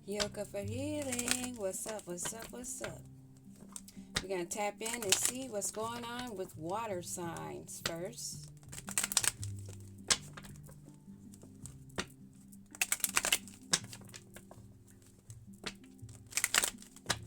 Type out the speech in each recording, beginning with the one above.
Yoga for healing. What's up? What's up? What's up? We're going to tap in and see what's going on with water signs first.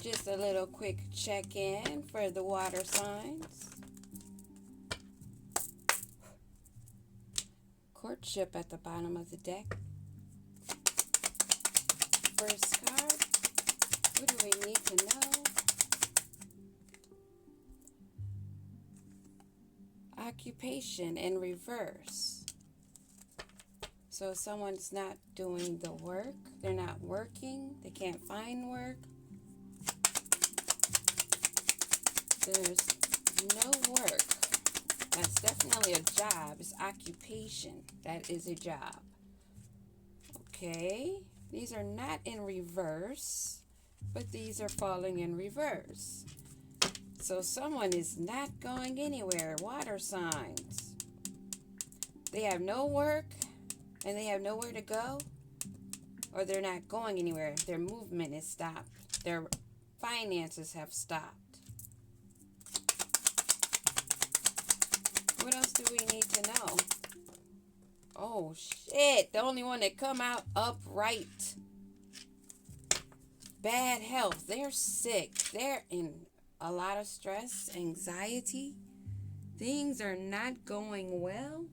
Just a little quick check-in for the water signs. Courtship at the bottom of the deck. First card. What do we need to know? Occupation in reverse. So someone's not doing the work. They're not working. They can't find work. There's no work. That's definitely a job. It's occupation. That is a job. Okay. These are not in reverse, but these are falling in reverse. So someone is not going anywhere. Water signs. They have no work and they have nowhere to go, or they're not going anywhere. Their movement is stopped. Their finances have stopped. What else do we need to know? Oh, shit. The only one that come out upright. Bad health. They're sick. They're in a lot of stress, anxiety. Things are not going well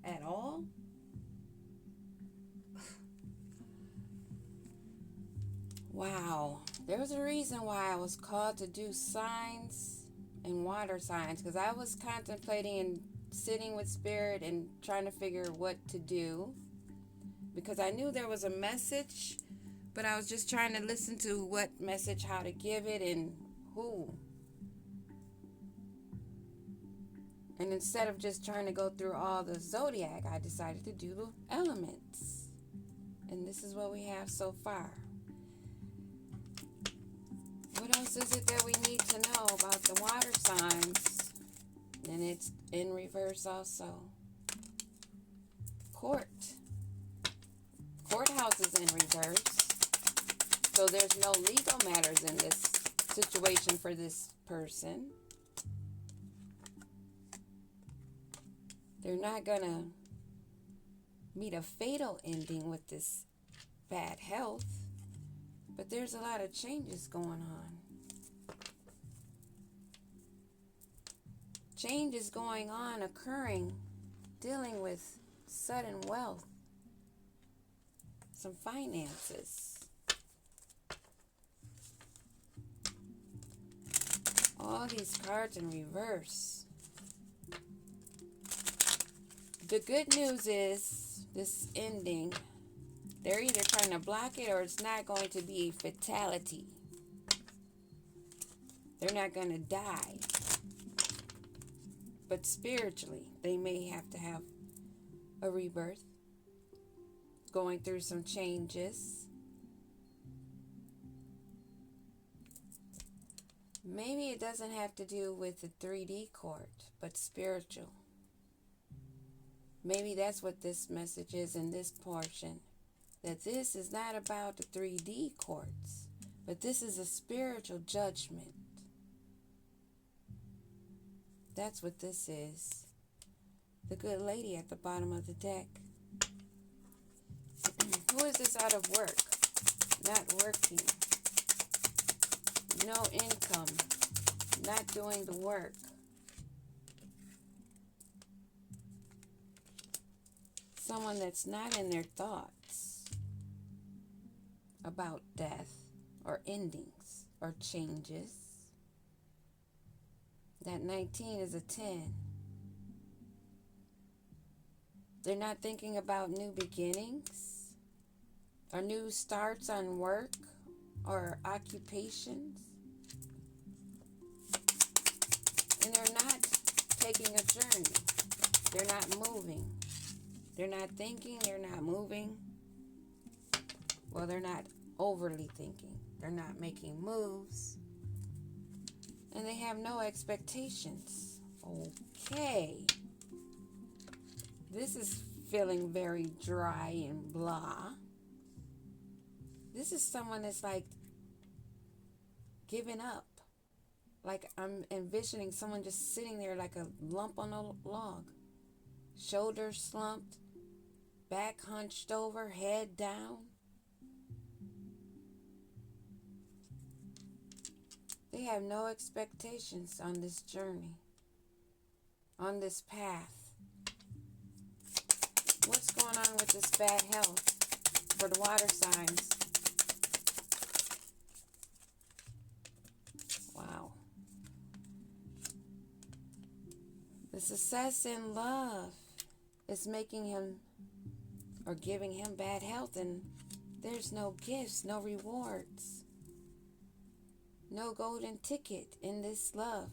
at all. Wow. There's a reason why I was called to do signs and water signs, because I was contemplating and sitting with spirit and trying to figure what to do, because I knew there was a message, but I was just trying to listen to what message, how to give it, and who. And instead of just trying to go through all the zodiac, I decided to do the elements. And this is what we have so far. What else is it that we need to know about the water signs? And it's in reverse also. Court. Courthouse is in reverse. So there's no legal matters in this situation for this person. They're not going to meet a fatal ending with this bad health. But there's a lot of changes going on. Change is going on, occurring, dealing with sudden wealth, some finances. All these cards in reverse. The good news is this ending, they're either trying to block it or it's not going to be a fatality. They're not going to die. But spiritually, they may have to have a rebirth, going through some changes. Maybe it doesn't have to do with the 3D court, but spiritual. Maybe that's what this message is in this portion. That this is not about the 3D courts, but this is a spiritual judgment. That's what this is. The good lady at the bottom of the deck. Who is this out of work? Not working. No income. Not doing the work. Someone that's not in their thoughts about death or endings or changes. That 19 is a 10. They're not thinking about new beginnings or new starts on work or occupations. And they're not taking a journey. They're not moving. They're not thinking. They're not moving. Well, they're not overly thinking. They're not making moves. And they have no expectations. Okay. This is feeling very dry and blah. This is someone that's like giving up. Like I'm envisioning someone just sitting there like a lump on a log. Shoulders slumped, back hunched over, head down. They have no expectations on this journey, on this path. What's going on with this bad health for the water signs? Wow. The success in love is making him or giving him bad health, and there's no gifts, no rewards, no golden ticket in this love.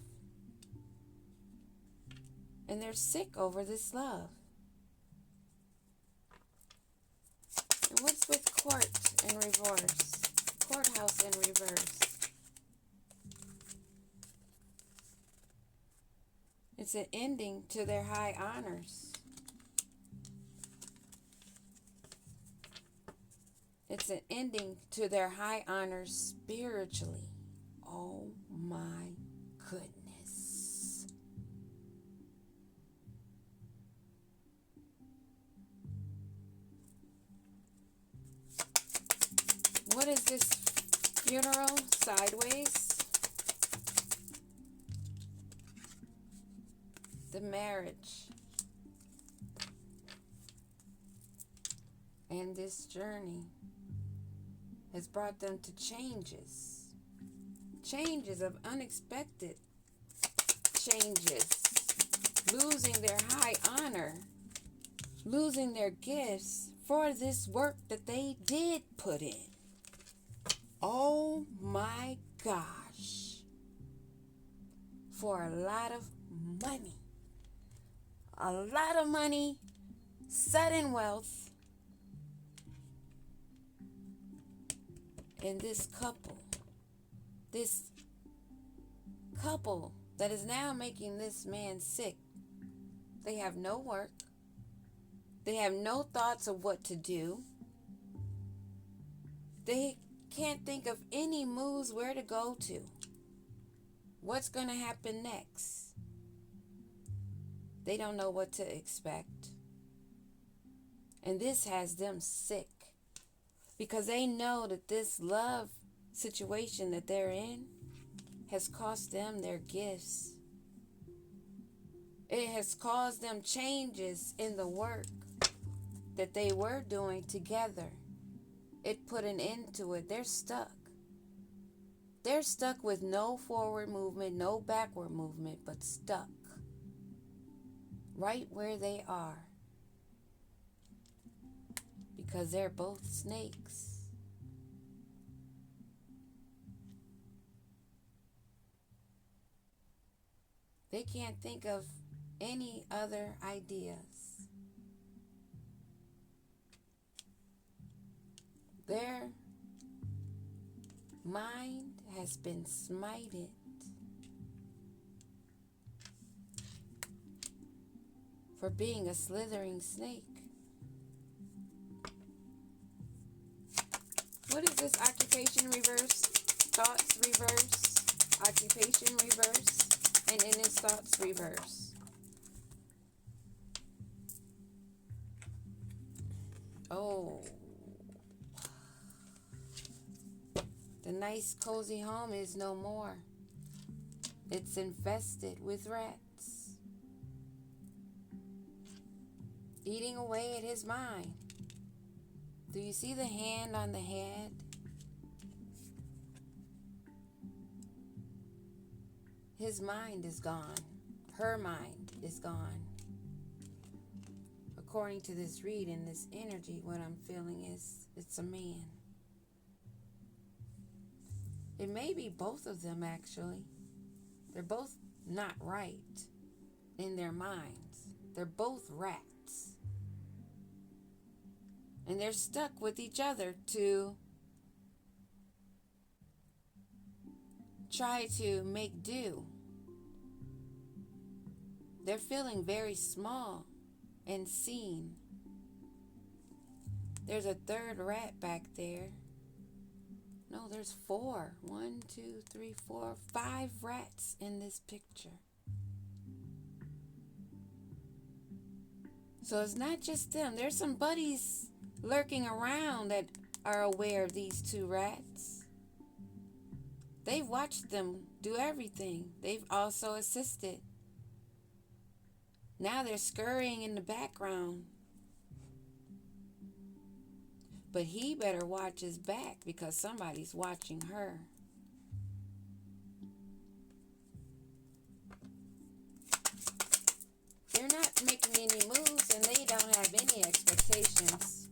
And they're sick over this love. And what's with court in reverse? Courthouse in reverse. It's an ending to their high honors. It's an ending to their high honors spiritually. Oh my goodness. What is this funeral sideways? The marriage. And this journey has brought them to changes. Changes of unexpected changes. Losing their high honor. Losing their gifts for this work that they did put in. Oh my gosh. For a lot of money. A lot of money, sudden wealth, and this couple that is now making this man sick. They have no work. They have no thoughts of what to do. They can't think of any moves where to go to. What's going to happen next? They don't know what to expect. And this has them sick because they know that this love situation that they're in has cost them their gifts. It has caused them changes in the work that they were doing together. It put an end to it. They're stuck. They're stuck with no forward movement, no backward movement, but stuck. Right where they are. Because they're both snakes. They can't think of any other ideas. Their mind has been smited. For being a slithering snake. What is this? Occupation reverse, thoughts reverse, occupation reverse, and in his thoughts reverse. Oh. The nice cozy home is no more. It's infested with rats. Eating away at his mind. Do you see the hand on the head? His mind is gone. Her mind is gone. According to this reading, this energy, what I'm feeling is it's a man. It may be both of them, actually. They're both not right in their minds. They're both rats. And they're stuck with each other to try to make do. They're feeling very small and seen. There's a third rat back there. No, there's four. 1, 2, 3, 4, 5 rats in this picture. So it's not just them. There's some buddies lurking around that are aware of these 2 rats. They've watched them do everything. They've also assisted. Now they're scurrying in the background. But he better watch his back because somebody's watching her. They're not making any moves and they don't have any expectations.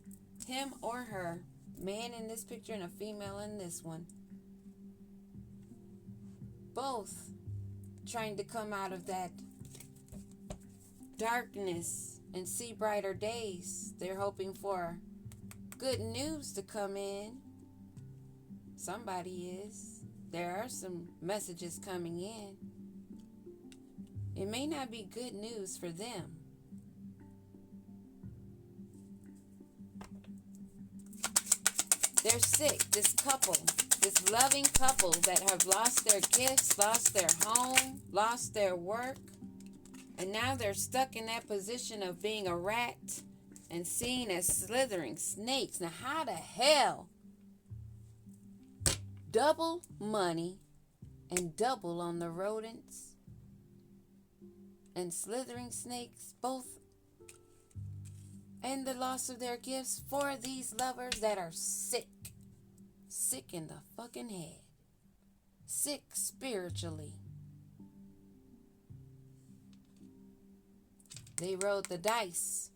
Him or her. Man in this picture and a female in this one. Both trying to come out of that darkness and see brighter days. They're hoping for good news to come in. Somebody is. There are some messages coming in. It may not be good news for them. They're sick, this couple, this loving couple that have lost their gifts, lost their home, lost their work, and now they're stuck in that position of being a rat and seen as slithering snakes. Now, how the hell double money and double on the rodents and slithering snakes both, and the loss of their gifts for these lovers that are sick in the fucking head, sick spiritually? They rolled the dice.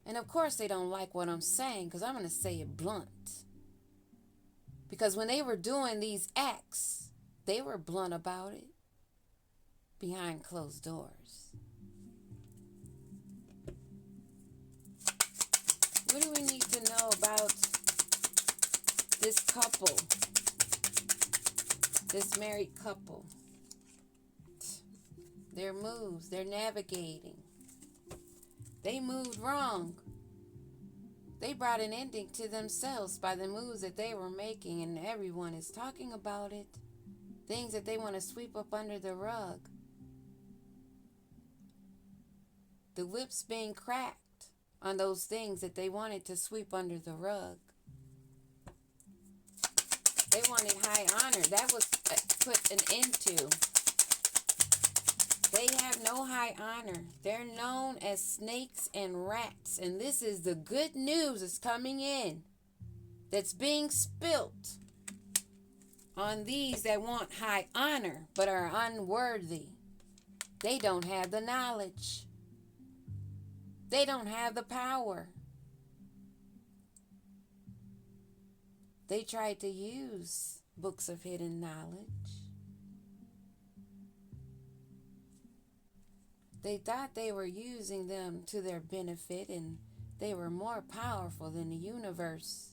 And of course they don't like what I'm saying because I'm going to say it blunt. Because when they were doing these acts, they were blunt about it behind closed doors. What do we need to know about this couple? This married couple. Their moves, they're navigating. They moved wrong. They brought an ending to themselves by the moves that they were making, and everyone is talking about it. Things that they want to sweep up under the rug. The whip's being cracked on those things that they wanted to sweep under the rug. They wanted high honor. That was put an end to. They have no high honor. They're known as snakes and rats. And this is the good news that's coming in. That's being spilt on these that want high honor but are unworthy. They don't have the knowledge. They don't have the power. They tried to use books of hidden knowledge. They thought they were using them to their benefit and they were more powerful than the universe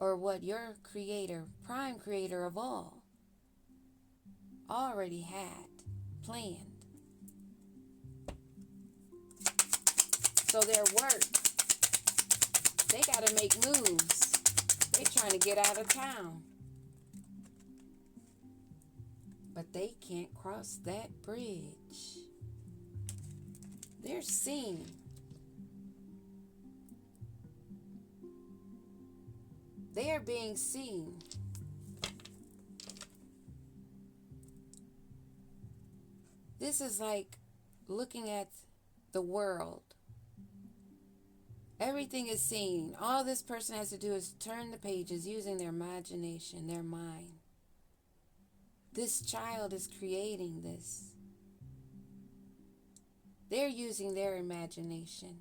or what your creator, prime creator of all, already had planned. So their work, they got to make moves. They're trying to get out of town. But they can't cross that bridge. They're seen. They are being seen. This is like looking at the world. Everything is seen. All this person has to do is turn the pages using their imagination, their mind. This child is creating this. They're using their imagination.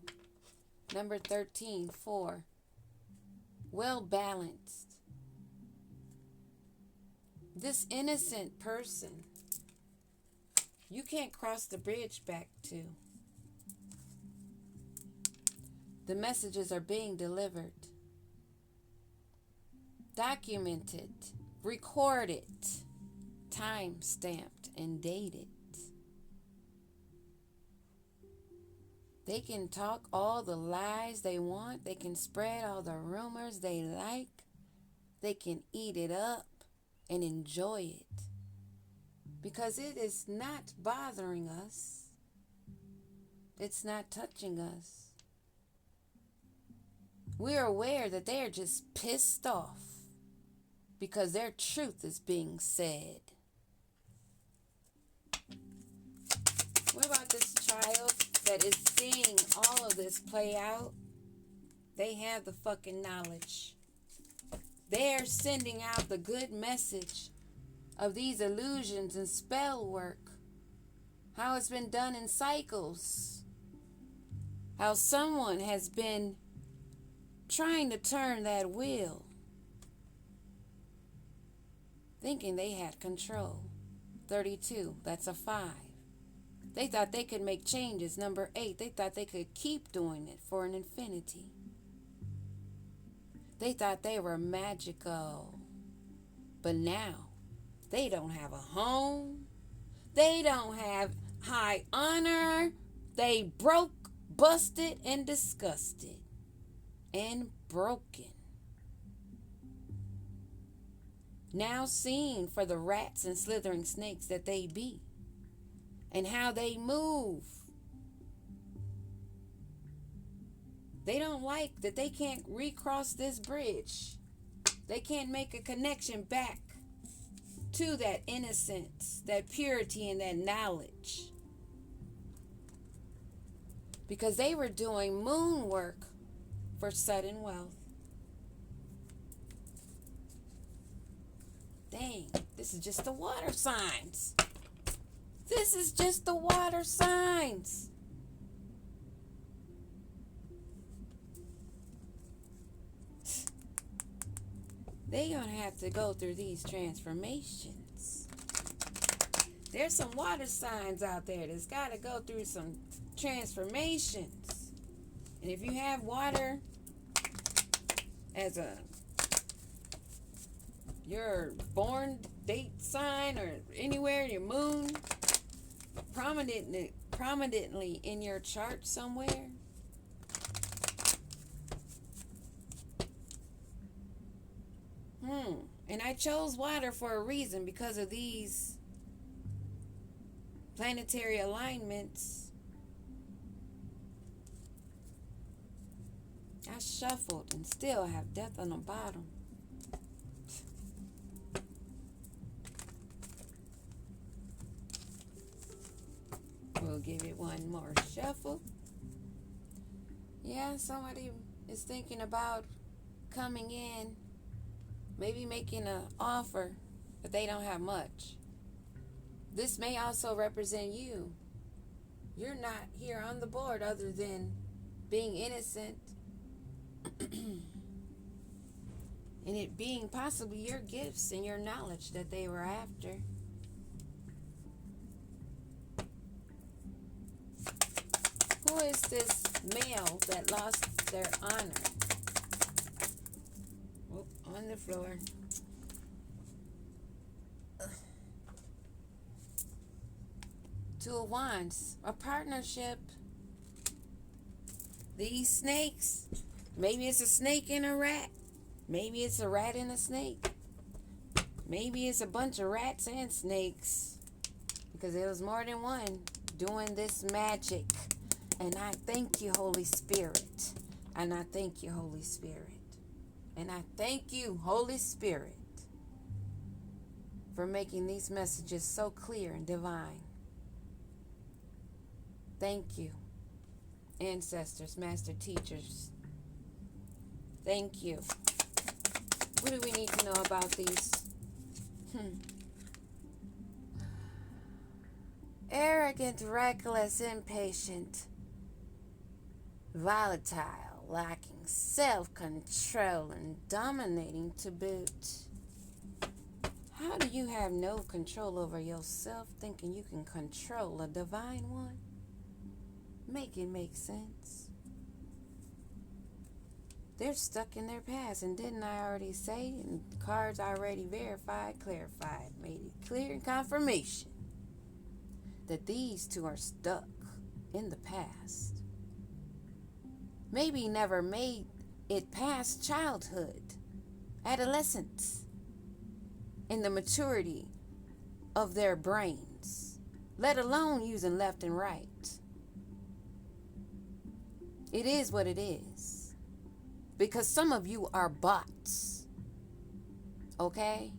Number 13, 4. Well balanced. This innocent person, you can't cross the bridge back to. The messages are being delivered, documented, recorded, time-stamped, and dated. They can talk all the lies they want. They can spread all the rumors they like. they can eat it up and enjoy it. Because it is not bothering us. It's not touching us. We're aware that they are just pissed off because their truth is being said. What about this child that is seeing all of this play out? They have the fucking knowledge. They're sending out the good message of these illusions and spell work. How it's been done in cycles. How someone has been trying to turn that wheel, thinking they had control. 32, that's a 5. They thought they could make changes. Number 8, they thought they could keep doing it for an infinity. They thought they were magical. But now, they don't have a home. They don't have high honor. They broke, busted, and disgusted. And broken. Now seen for the rats and slithering snakes that they be. And how they move. They don't like that they can't recross this bridge. They can't make a connection back to that innocence, that purity, and that knowledge. Because they were doing moon work for sudden wealth. Dang, this is just the water signs. This is just the water signs. They're going to have to go through these transformations. There's some water signs out there that's got to go through some transformations. And if you have water as your born date sign or anywhere in your moon, prominently in your chart somewhere, and I chose water for a reason because of these planetary alignments. I shuffled and still have death on the bottom. We'll give it one more shuffle. Yeah, somebody is thinking about coming in, maybe making an offer, but they don't have much. This may also represent you. You're not here on the board other than being innocent and it being possibly your gifts and your knowledge that they were after. Who is this male that lost their honor? Oh, on the floor. Two of Wands, a partnership. These snakes, maybe it's a snake and a rat. Maybe it's a rat and a snake. Maybe it's a bunch of rats and snakes. Because there was more than one doing this magic. And I thank you, Holy Spirit. And I thank you, Holy Spirit. And I thank you, Holy Spirit, for making these messages so clear and divine. Thank you, ancestors, master teachers. Thank you. What do we need to know about these? Arrogant, reckless, impatient, volatile, lacking self-control, and dominating to boot. How do you have no control over yourself, thinking you can control a divine one? Make it make sense. They're stuck in their past, and didn't I already say, and the cards already verified, clarified, made it clear in confirmation that these two are stuck in the past. Maybe never made it past childhood adolescents in the maturity of their brains, let alone using left and right. It is what it is. Because some of you are bots. Okay?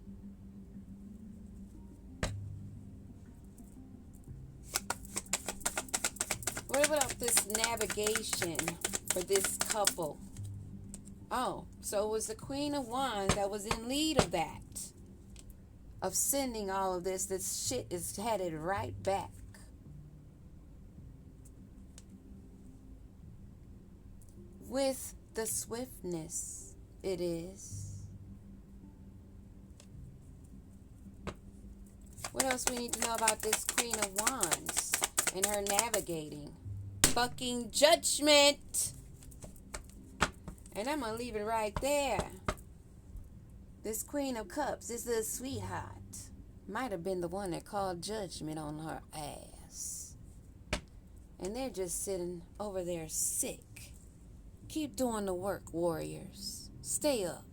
What about this navigation for this couple? Oh, so it was the Queen of Wands that was in lead of that. Of sending all of this. This shit is headed right back. With the swiftness it is. What else we need to know about this Queen of Wands and her navigating? Fucking judgment. And I'm going to leave it right there. This Queen of Cups, this little sweetheart, might have been the one that called judgment on her ass. And they're just sitting over there sick. Keep doing the work, warriors. Stay up.